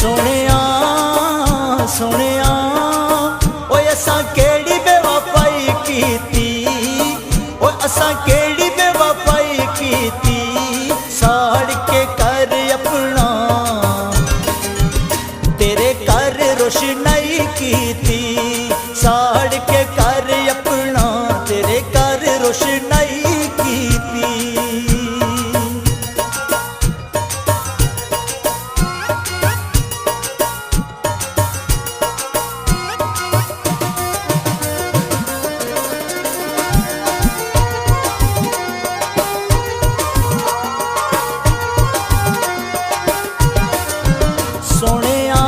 सोनिया सोनिया ओए असां केड़ी बेवफाई कीती, ओए असां केड़ी बेवफाई कीती, साड़ के कर अपना तेरे घर रोशनाई कीती, साड़ के कर अपना तेरे घर रोशनाई कीती। सोनिया